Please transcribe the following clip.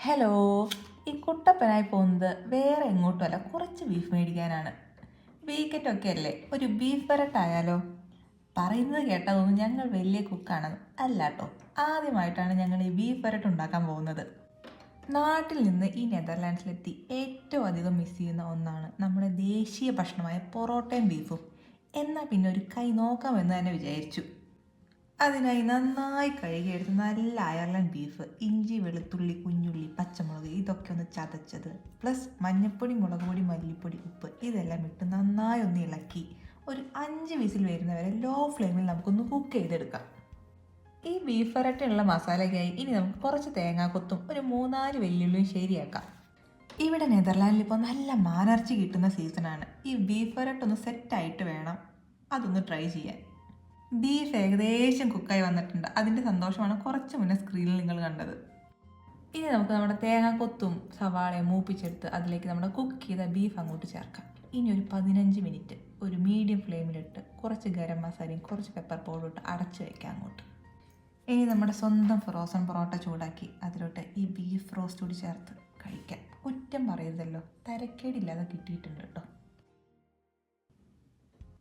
Hello. ഈ കുട്ടപ്പനായി പോകുന്നത് വേറെ എങ്ങോട്ടുമല്ല, കുറച്ച് ബീഫ് മേടിക്കാനാണ്. വീക്കെൻഡൊക്കെ അല്ലേ, ഒരു ബീഫ് വരട്ടായാലോ? പറയുന്നത് കേട്ടാ തോന്നുന്നു ഞങ്ങൾ വലിയ കുക്കാണെന്ന്. അല്ല കേട്ടോ, ആദ്യമായിട്ടാണ് ഞങ്ങൾ ഈ ബീഫ് വരട്ട് ഉണ്ടാക്കാൻ പോകുന്നത്. നാട്ടിൽ നിന്ന് ഈ നെതർലാൻഡ്സിലെത്തി ഏറ്റവും അധികം മിസ് ചെയ്യുന്ന ഒന്നാണ് നമ്മുടെ ദേശീയ ഭക്ഷണമായ പൊറോട്ടയും ബീഫും. എന്നാൽ പിന്നെ ഒരു കൈ നോക്കാമെന്ന് തന്നെ വിചാരിച്ചു. അതിനായി നന്നായി കഴുകിയെടുത്ത് നല്ല അയർലൻഡ് ബീഫ്, ഇഞ്ചി, വെളുത്തുള്ളി, കുഞ്ഞുള്ളി, പച്ചമുളക് ഇതൊക്കെ ഒന്ന് ചതച്ചത്, പ്ലസ് മഞ്ഞൾപ്പൊടി, മുളക് പൊടി, മല്ലിപ്പൊടി, ഉപ്പ് ഇതെല്ലാം ഇട്ട് നന്നായി ഒന്ന് ഇളക്കി ഒരു 5 വിസിൽ വരുന്നവരെ ലോ ഫ്ലെയിമിൽ നമുക്കൊന്ന് കുക്ക് ചെയ്തെടുക്കാം. ഈ ബീഫ് വരട്ടിനുള്ള മസാലയ്ക്കായി ഇനി നമുക്ക് കുറച്ച് തേങ്ങാക്കൊത്തും ഒരു 3-4 വെല്ലുള്ളിയും ശരിയാക്കാം. ഇവിടെ നെതർലാൻഡിൽ ഇപ്പോൾ നല്ല മാനിറച്ചി കിട്ടുന്ന സീസണാണ്. ഈ ബീഫ് വരട്ടൊന്ന് സെറ്റായിട്ട് വേണം അതൊന്ന് ട്രൈ ചെയ്യാൻ. ബീഫ് ഏകദേശം കുക്കായി വന്നിട്ടുണ്ട്. അതിൻ്റെ സന്തോഷമാണ് കുറച്ച് മുന്നേ സ്ക്രീനിൽ നിങ്ങൾ കണ്ടത്. ഇനി നമുക്ക് നമ്മുടെ തേങ്ങാക്കൊത്തും സവാളയും മൂപ്പിച്ചെടുത്ത് അതിലേക്ക് നമ്മുടെ കുക്ക് ചെയ്ത ബീഫ് അങ്ങോട്ട് ചേർക്കാം. ഇനി ഒരു 15 മിനിറ്റ് ഒരു മീഡിയം ഫ്ലെയിമിലിട്ട് കുറച്ച് ഗരം മസാലയും കുറച്ച് പെപ്പർ പൗഡർ ഇട്ട് അടച്ച് വയ്ക്കാം അങ്ങോട്ട്. ഇനി നമ്മുടെ സ്വന്തം ഫ്രോസൺ പൊറോട്ട ചൂടാക്കി അതിലോട്ട് ഈ ബീഫ് റോസ്റ്റ് കൂടി ചേർത്ത് കഴിക്കാം. കുറ്റം പറയരുതല്ലോ, തരക്കേടില്ലാതെ കിട്ടിയിട്ടുണ്ട് കേട്ടോ.